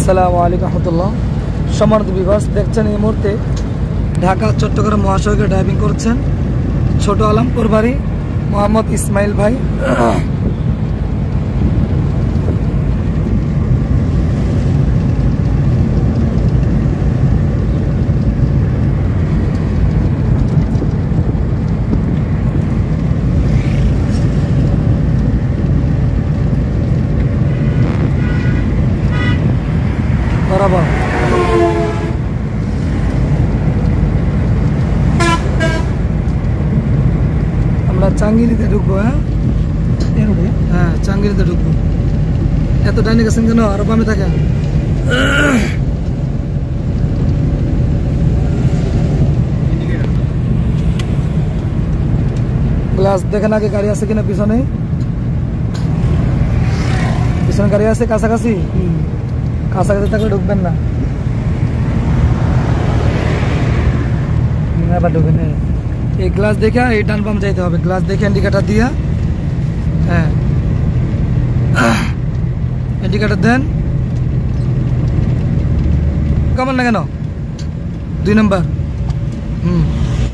আসসালামু আলাইকুম রহমতুল্লাহ। সম্মানিত ভিউয়ার্স, দেখছেন এই মুহূর্তে ঢাকা চট্টগ্রাম মহাসড়কে ড্রাইভিং করছেন ছোট আলমপুর বাড়ি মোহাম্মদ ইসমাইল ভাই। বরাবর আমরা চাঙ্গিরিতে ঢুকবো। হ্যাঁ চাঙ্গিরিতে ঢুকবো। এত ডাইনে গেছেন কেন? আরো বামে থাকেন। গ্লাস দেখেন আগে গাড়ি আছে কিনা। পিছনে পিছনে গাড়ি আছে কাছাকাছি। কাছাকাছি থাকলে ঢুকবেন না। আবার ঢুকবেন। এই গ্লাস দেখে এই ডান বাম যাইতে হবে। গ্লাস দেখে ইন্ডিকেটার দিয়া, হ্যাঁ ইন্ডিকেটার দেন। কেমন না কেন 2 নম্বর।